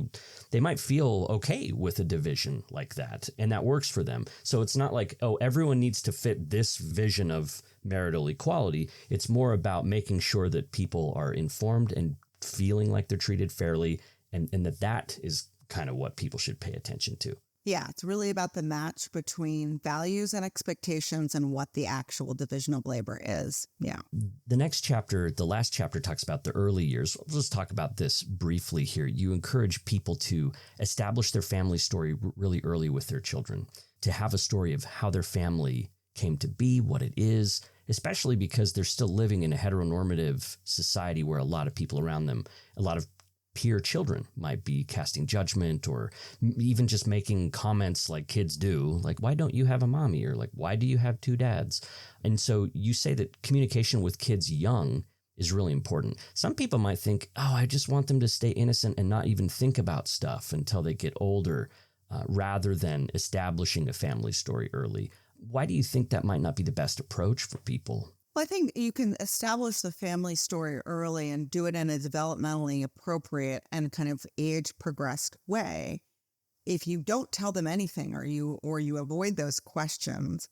they might feel okay with a division like that, and that works for them. So it's not like, oh, everyone needs to fit this vision of marital equality. It's more about making sure that people are informed and feeling like they're treated fairly, and that is kind of what people should pay attention to. Yeah, it's really about the match between values and expectations and what the actual division of labor is. Yeah. The next chapter, the last chapter, talks about the early years. We'll just talk about this briefly here. You encourage people to establish their family story really early with their children, to have a story of how their family came to be, what it is, especially because they're still living in a heteronormative society where a lot of people around them, a lot of peer children might be casting judgment or even just making comments like kids do, like, why don't you have a mommy? Or like, why do you have two dads? And so you say that communication with kids young is really important. Some people might think, oh, I just want them to stay innocent and not even think about stuff until they get older, rather than establishing a family story early. Why do you think that might not be the best approach for people? Well, I think you can establish the family story early and do it in a developmentally appropriate and kind of age progressed way. If you don't tell them anything or you avoid those questions,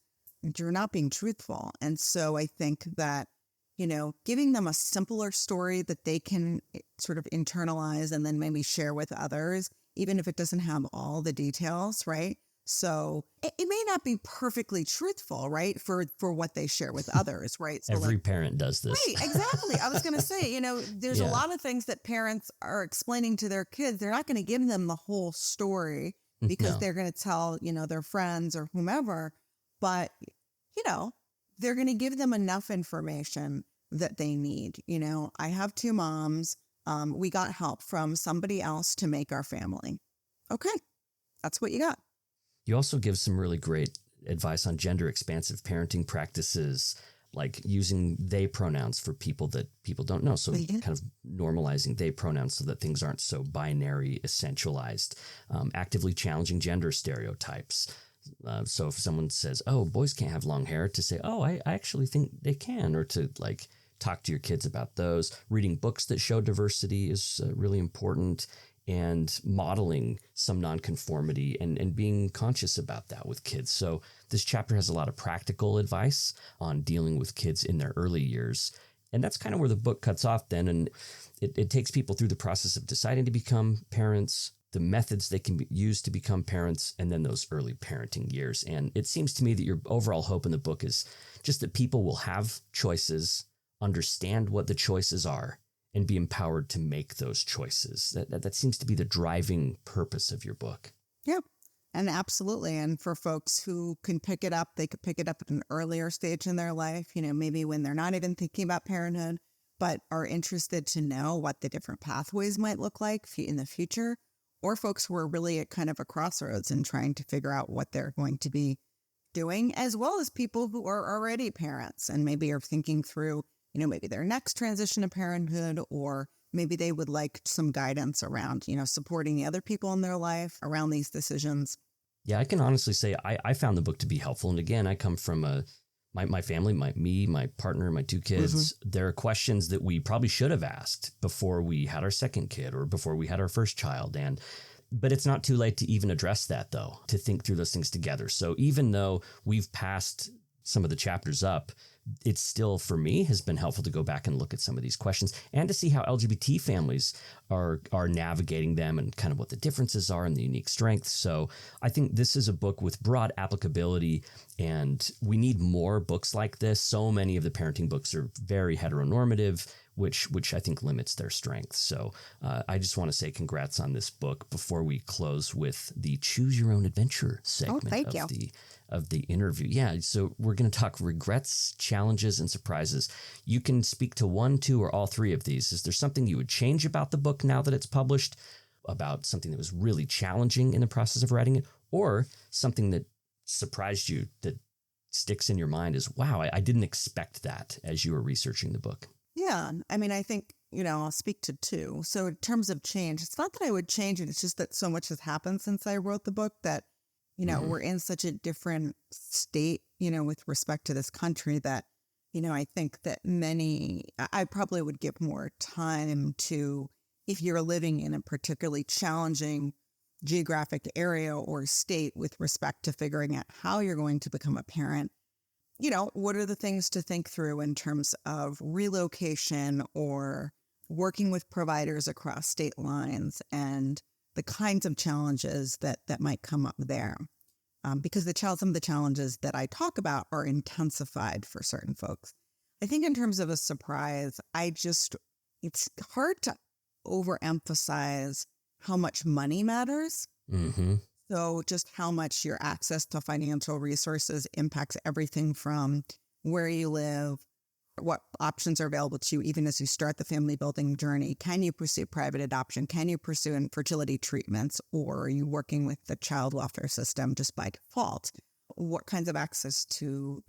you're not being truthful. And so I think that, giving them a simpler story that they can sort of internalize and then maybe share with others, even if it doesn't have all the details, right? So it may not be perfectly truthful, right, for what they share with others, right? So Every parent does this. Right, exactly. I was going to say, there's a Yeah. lot of things that parents are explaining to their kids. They're not going to give them the whole story because No. they're going to tell, their friends or whomever. But, they're going to give them enough information that they need. I have two moms. We got help from somebody else to make our family. Okay, that's what you got. You also give some really great advice on gender expansive parenting practices, like using they pronouns for people that people don't know. So kind of normalizing they pronouns so that things aren't so binary, essentialized, actively challenging gender stereotypes. So if someone says, oh, boys can't have long hair, to say, oh, I actually think they can, or to like talk to your kids about those. Reading books that show diversity is really important. And modeling some nonconformity and being conscious about that with kids. So this chapter has a lot of practical advice on dealing with kids in their early years. And that's kind of where the book cuts off then. And it takes people through the process of deciding to become parents, the methods they can use to become parents, and then those early parenting years. And it seems to me that your overall hope in the book is just that people will have choices, understand what the choices are, and be empowered to make those choices. That seems to be the driving purpose of your book. Yeah, and absolutely. And for folks who can pick it up, they could pick it up at an earlier stage in their life, maybe when they're not even thinking about parenthood, but are interested to know what the different pathways might look like in the future, or folks who are really at kind of a crossroads and trying to figure out what they're going to be doing, as well as people who are already parents and maybe are thinking through maybe their next transition to parenthood, or maybe they would like some guidance around, supporting the other people in their life around these decisions. Yeah, I can honestly say I found the book to be helpful. And again, I come from my family, my partner, my two kids. Mm-hmm. There are questions that we probably should have asked before we had our second kid or before we had our first child. But it's not too late to even address that, though, to think through those things together. So even though we've passed some of the chapters up, it still, for me, has been helpful to go back and look at some of these questions and to see how LGBT families are navigating them and kind of what the differences are and the unique strengths. So I think this is a book with broad applicability, and we need more books like this. So many of the parenting books are very heteronormative, which I think limits their strength. So I just want to say congrats on this book before we close with the Choose Your Own Adventure segment of the interview. Yeah, so we're going to talk regrets, challenges, and surprises. You can speak to one, two, or all three of these. Is there something you would change about the book now that it's published, about something that was really challenging in the process of writing it, or something that surprised you that sticks in your mind as, wow, I didn't expect that as you were researching the book? Yeah, I mean, I think, I'll speak to two. So in terms of change, it's not that I would change it. It's just that so much has happened since I wrote the book that we're in such a different state, with respect to this country that, I think that I probably would give more time to, if you're living in a particularly challenging geographic area or state with respect to figuring out how you're going to become a parent, what are the things to think through in terms of relocation or working with providers across state lines and the kinds of challenges that might come up there. Because some of the challenges that I talk about are intensified for certain folks. I think in terms of a surprise, it's hard to overemphasize how much money matters. Mm-hmm. So just how much your access to financial resources impacts everything from where you live, what options are available to you, even as you start the family building journey. Can you pursue private adoption? Can you pursue infertility treatments? Or are you working with the child welfare system just by default? What kinds of access to,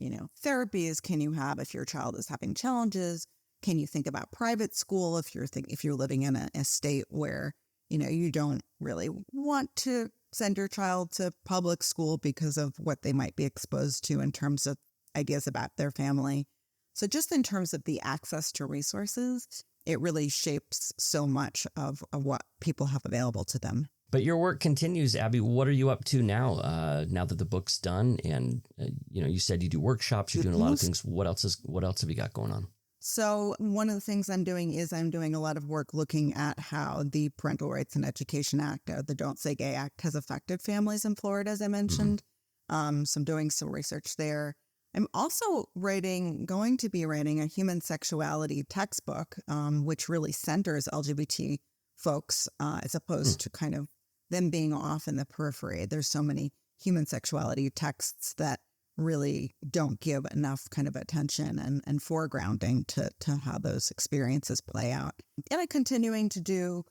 therapies can you have if your child is having challenges? Can you think about private school if you're living in a state where, you don't really want to send your child to public school because of what they might be exposed to in terms of ideas about their family. So just in terms of the access to resources, it really shapes so much of what people have available to them. But your work continues, Abbie. What are you up to now? Now that the book's done, and you said you do workshops, you're doing a lot of things. What else have you got going on? So one of the things I'm doing a lot of work looking at how the Parental Rights and Education Act, the Don't Say Gay Act, has affected families in Florida, as I mentioned. Mm-hmm. So I'm doing some research there. I'm also going to be writing a human sexuality textbook, which really centers LGBT folks as opposed to kind of them being off in the periphery. There's so many human sexuality texts that really don't give enough kind of attention and foregrounding to how those experiences play out. And I'm continuing to do,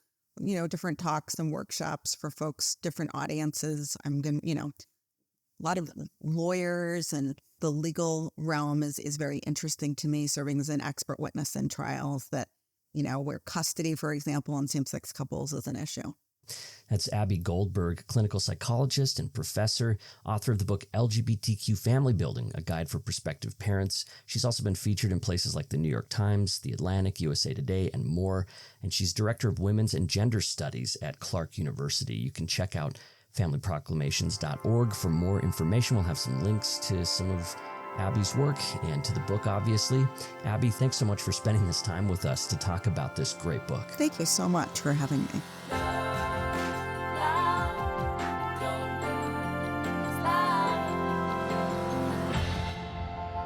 different talks and workshops for folks, different audiences. I'm going to, a lot of lawyers and the legal realm is very interesting to me, serving as an expert witness in trials that, where custody, for example, in same-sex couples is an issue. That's Abbie Goldberg, clinical psychologist and professor, author of the book LGBTQ Family Building, a guide for prospective parents. She's also been featured in places like the New York Times, The Atlantic, USA Today, and more. And she's director of women's and gender studies at Clark University. You can check out familyproclamations.org for more information. We'll have some links to some of Abbie's work and to the book, obviously. Abbie, thanks so much for spending this time with us to talk about this great book. Thank you so much for having me.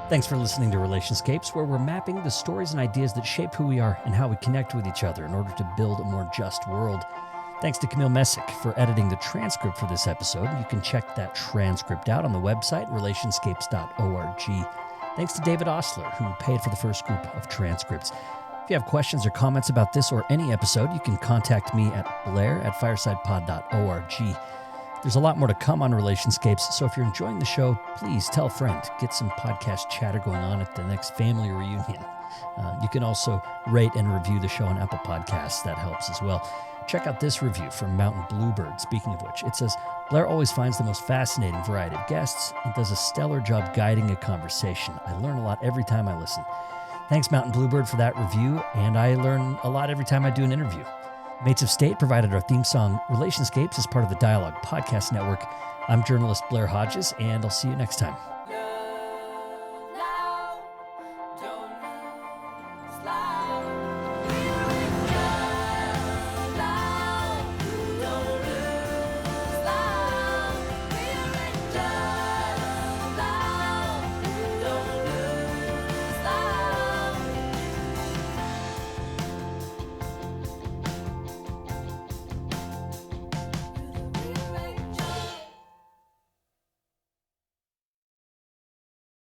Thanks for listening to Relationscapes, where we're mapping the stories and ideas that shape who we are and how we connect with each other in order to build a more just world. Thanks to Camille Messick for editing the transcript for this episode. You can check that transcript out on the website, relationscapes.org. Thanks to David Osler, who paid for the first group of transcripts. If you have questions or comments about this or any episode, you can contact me at blair@firesidepod.org. There's a lot more to come on Relationscapes, so if you're enjoying the show, please tell a friend. Get some podcast chatter going on at the next family reunion. You can also rate and review the show on Apple Podcasts. That helps as well. Check out this review from Mountain Bluebird. Speaking of which, it says, Blair always finds the most fascinating variety of guests and does a stellar job guiding a conversation. I learn a lot every time I listen. Thanks, Mountain Bluebird, for that review, and I learn a lot every time I do an interview. Mates of State provided our theme song. Relationscapes is part of the Dialogue Podcast Network. I'm journalist Blair Hodges, and I'll see you next time.